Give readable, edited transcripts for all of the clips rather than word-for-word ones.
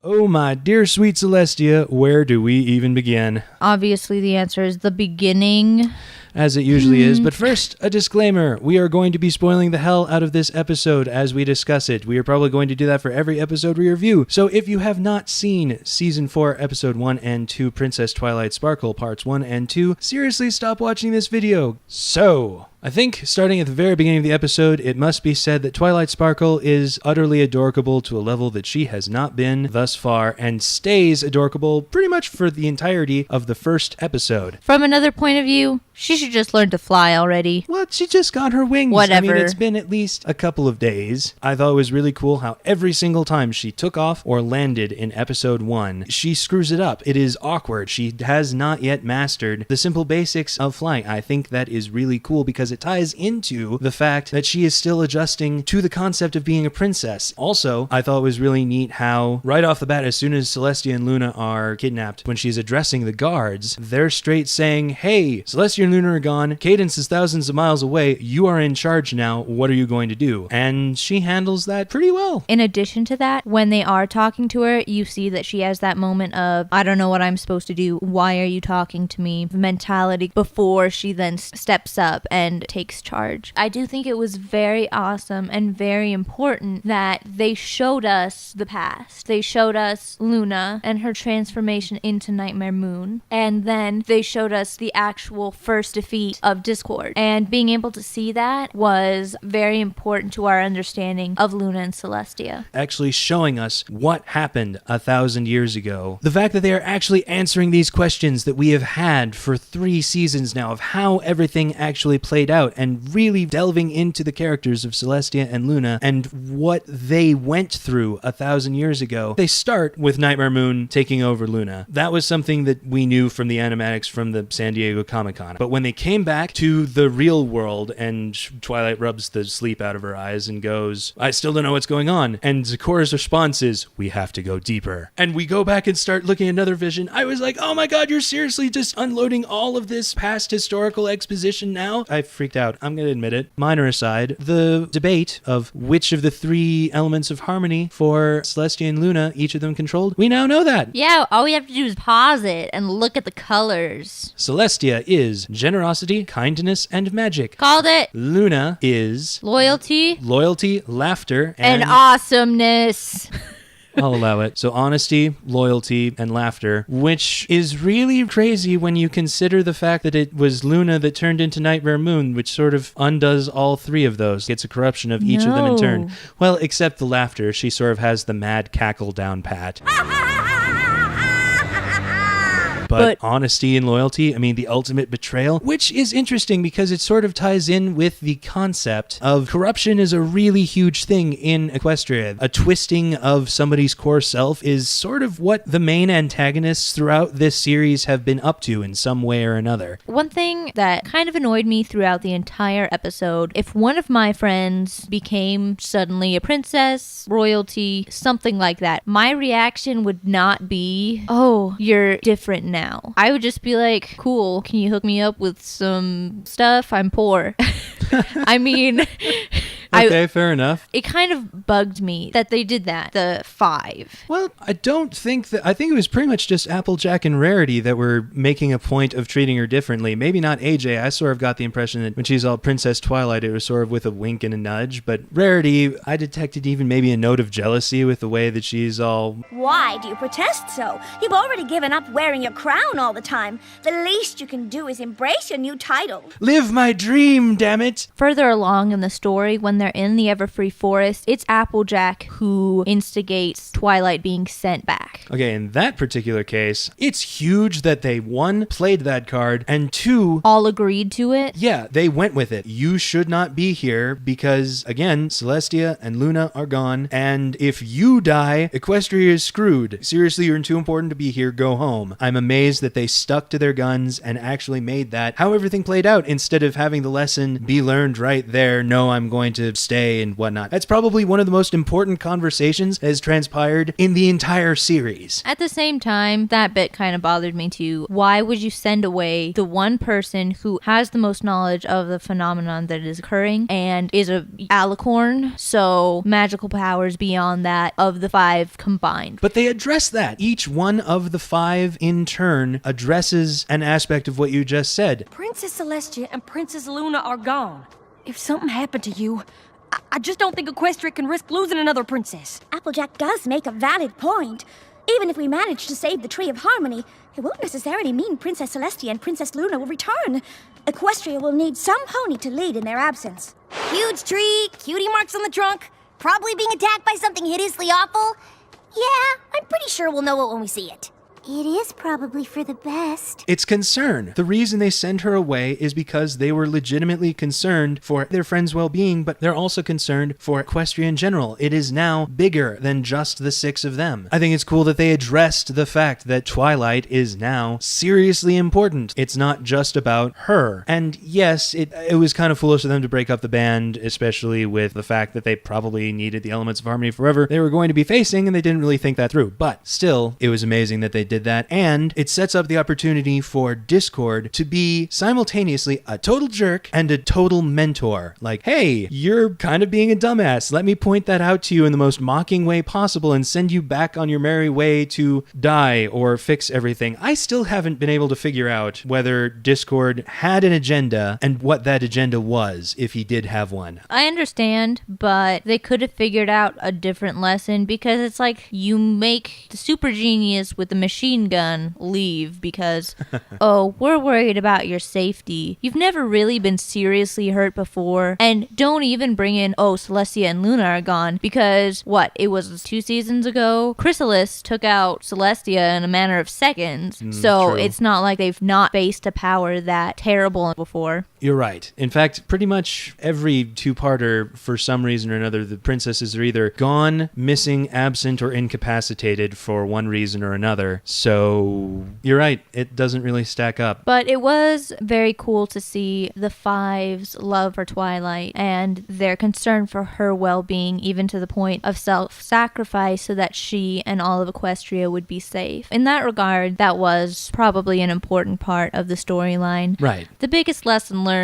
Oh, my dear sweet Celestia, where do we even begin? Obviously, the answer is the beginning. As it usually is. But first, a disclaimer. We are going to be spoiling the hell out of this episode as we discuss it. We are probably going to do that for every episode we review. So if you have not seen Season 4, Episode 1 and 2, Princess Twilight Sparkle, Parts 1 and 2, seriously stop watching this video. So, I think, starting at the very beginning of the episode, it must be said that Twilight Sparkle is utterly adorkable to a level that she has not been thus far, and stays adorkable pretty much for the entirety of the first episode. From another point of view, she should just learn to fly already. Well, she just got her wings. Whatever. I mean, it's been at least a couple of days. I thought it was really cool how every single time she took off or landed in episode 1, she screws it up. It is awkward. She has not yet mastered the simple basics of flying. I think that is really cool because it ties into the fact that she is still adjusting to the concept of being a princess. Also, I thought it was really neat how right off the bat, as soon as Celestia and Luna are kidnapped, when she's addressing the guards, they're straight saying, hey, Celestia and Luna are gone. Cadence is thousands of miles away. You are in charge now. What are you going to do? And she handles that pretty well. In addition to that, when they are talking to her, you see that she has that moment of, I don't know what I'm supposed to do. Why are you talking to me? Mentality before she then steps up and takes charge. I do think it was very awesome and very important that they showed us the past. They showed us Luna and her transformation into Nightmare Moon. And then they showed us the actual first defeat of Discord. And being able to see that was very important to our understanding of Luna and Celestia. Actually showing us what happened 1,000 years ago. The fact that they are actually answering these questions that we have had for 3 seasons now of how everything actually played out, and really delving into the characters of Celestia and Luna and what they went through 1,000 years ago. They start with Nightmare Moon taking over Luna. That was something that we knew from the animatics from the San Diego Comic-Con. But when they came back to the real world and Twilight rubs the sleep out of her eyes and goes, I still don't know what's going on. And Zikora's response is, we have to go deeper. And we go back and start looking at another vision. I was like, oh my god, you're seriously just unloading all of this past historical exposition now? I freaked out. I'm going to admit it. Minor aside, the debate of which of the 3 elements of harmony for Celestia and Luna each of them controlled, we now know that. Yeah, all we have to do is pause it and look at the colors. Celestia is generosity, kindness, and magic. Called it. Luna is Loyalty, laughter, and awesomeness. I'll allow it. So honesty, loyalty, and laughter, which is really crazy when you consider the fact that it was Luna that turned into Nightmare Moon, which sort of undoes all 3 of those. Gets a corruption of each of them in turn. Well, except the laughter. She sort of has the mad cackle down pat. But honesty and loyalty, I mean, the ultimate betrayal, which is interesting because it sort of ties in with the concept of corruption is a really huge thing in Equestria. A twisting of somebody's core self is sort of what the main antagonists throughout this series have been up to in some way or another. One thing that kind of annoyed me throughout the entire episode, if one of my friends became suddenly a princess, royalty, something like that, my reaction would not be, oh, you're different now. I would just be like, cool, can you hook me up with some stuff? I'm poor. I mean... Okay, fair enough. It kind of bugged me that they did that, the 5. Well, I think it was pretty much just Applejack and Rarity that were making a point of treating her differently. Maybe not AJ. I sort of got the impression that when she's all Princess Twilight, it was sort of with a wink and a nudge. But Rarity, I detected even maybe a note of jealousy with the way that she's all... Why do you protest so? You've already given up wearing your crown all the time. The least you can do is embrace your new title. Live my dream, damn it! Further along in the story, when they're in the Everfree Forest, it's Applejack who instigates Twilight being sent back. Okay, in that particular case, it's huge that they, 1, played that card, and 2... all agreed to it? Yeah, they went with it. You should not be here because, again, Celestia and Luna are gone, and if you die, Equestria is screwed. Seriously, you're too important to be here, go home. I'm amazed that they stuck to their guns and actually made that how everything played out instead of having the lesson be learned right there. No, I'm going to to stay and whatnot. That's probably one of the most important conversations that has transpired in the entire series. At the same time, that bit kind of bothered me too. Why would you send away the one person who has the most knowledge of the phenomenon that is occurring and is a alicorn, so magical powers beyond that of the 5 combined? But they address that. Each one of the 5 in turn addresses an aspect of what you just said. Princess Celestia and Princess Luna are gone. If something happened to you, I just don't think Equestria can risk losing another princess. Applejack does make a valid point. Even if we manage to save the Tree of Harmony, it won't necessarily mean Princess Celestia and Princess Luna will return. Equestria will need some pony to lead in their absence. Huge tree, cutie marks on the trunk, probably being attacked by something hideously awful. Yeah, I'm pretty sure we'll know it when we see it. It is probably for the best. It's concern. The reason they send her away is because they were legitimately concerned for their friend's well-being, but they're also concerned for Equestria in general. It is now bigger than just the 6 of them. I think it's cool that they addressed the fact that Twilight is now seriously important. It's not just about her. And yes, it was kind of foolish of them to break up the band, especially with the fact that they probably needed the elements of harmony forever they were going to be facing, and they didn't really think that through. But still, it was amazing that they did that, and it sets up the opportunity for Discord to be simultaneously a total jerk and a total mentor. Like, hey, you're kind of being a dumbass. Let me point that out to you in the most mocking way possible and send you back on your merry way to die or fix everything. I still haven't been able to figure out whether Discord had an agenda and what that agenda was, if he did have one. I understand, but they could have figured out a different lesson, because it's like you make the super genius with the machine gun leave because, oh, we're worried about your safety. You've never really been seriously hurt before. And don't even bring in, oh, Celestia and Luna are gone, because what, it was 2 seasons ago? Chrysalis took out Celestia in a matter of seconds. So true. It's not like they've not faced a power that terrible before. You're right. In fact, pretty much every 2-parter, for some reason or another, the princesses are either gone, missing, absent, or incapacitated for one reason or another. So you're right. It doesn't really stack up. But it was very cool to see the 5's love for Twilight and their concern for her well-being, even to the point of self-sacrifice so that she and all of Equestria would be safe. In that regard, that was probably an important part of the storyline. Right. The biggest lesson learned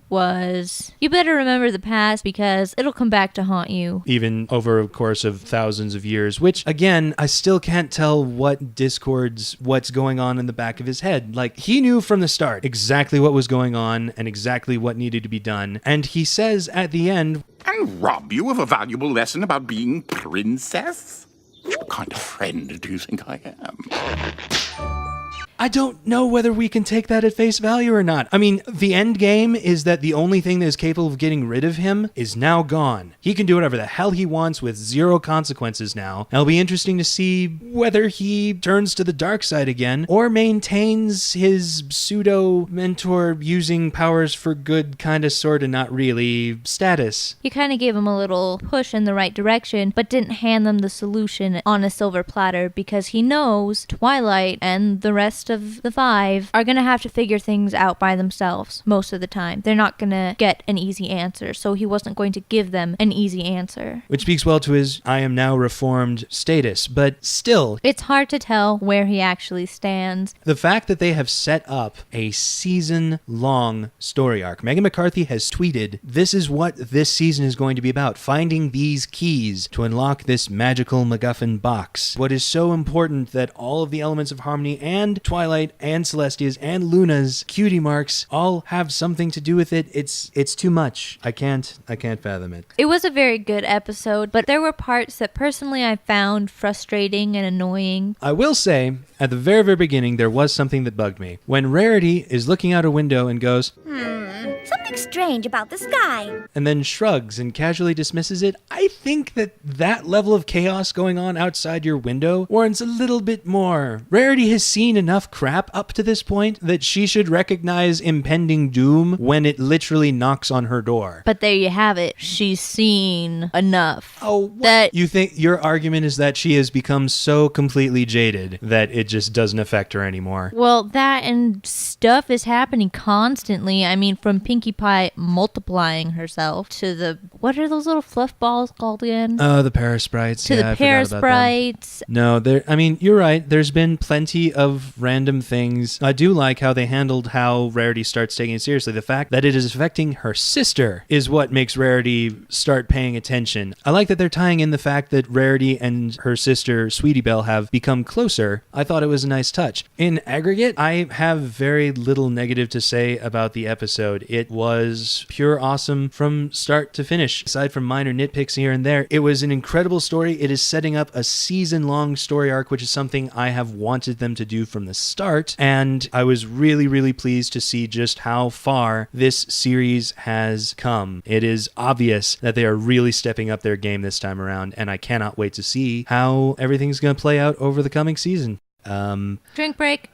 was you better remember the past because it'll come back to haunt you. Even over a course of thousands of years, which, again, I still can't tell what's going on in the back of his head. Like, he knew from the start exactly what was going on and exactly what needed to be done. And he says at the end, "And rob you of a valuable lesson about being princess? What kind of friend do you think I am?" I don't know whether we can take that at face value or not. I mean, the end game is that the only thing that is capable of getting rid of him is now gone. He can do whatever the hell he wants with 0 consequences now. It'll be interesting to see whether he turns to the dark side again or maintains his pseudo-mentor using powers for good, kinda, sorta, not really status. He kind of gave him a little push in the right direction, but didn't hand them the solution on a silver platter, because he knows Twilight and the rest of the 5 are going to have to figure things out by themselves most of the time. They're not going to get an easy answer, so he wasn't going to give them an easy answer. Which speaks well to his "I am now reformed" status, but still, it's hard to tell where he actually stands. the fact that they have set up a season-long story arc. Megan McCarthy has tweeted, "This is what this season is going to be about, finding these keys to unlock this magical MacGuffin box." What is so important that all of the elements of harmony and Twilight and Celestia's and Luna's cutie marks all have something to do with it. It's too much. I can't fathom it. It was a very good episode, but there were parts that personally I found frustrating and annoying. I will say, at the very, very beginning, there was something that bugged me. When Rarity is looking out a window and goes, Something strange about the sky. and then shrugs and casually dismisses it, I think that level of chaos going on outside your window warrants a little bit more. Rarity has seen enough crap up to this point that she should recognize impending doom when it literally knocks on her door. But there you have it. She's seen enough. Oh, what? That You think your argument is that she has become so completely jaded that it just doesn't affect her anymore? Well, that and stuff is happening constantly. I mean, from Pinkie Pie by multiplying herself to the, what are those little fluff balls called again? Oh, the Parasprites. To Yeah, the I forgot about them. Parasprites. No, I mean, you're right. There's been plenty of random things. I do like how they handled how Rarity starts taking it seriously. The fact that it is affecting her sister is what makes Rarity start paying attention. I like that they're tying in the fact that Rarity and her sister, Sweetie Belle, have become closer. I thought it was a nice touch. In aggregate, I have very little negative to say about the episode. It was pure awesome from start to finish. Aside from minor nitpicks here and there, it was an incredible story. It is setting up a season-long story arc, which is something I have wanted them to do from the start, and I was really, really pleased to see just how far this series has come. It is obvious that they are really stepping up their game this time around, and I cannot wait to see how everything's going to play out over the coming season. Drink break.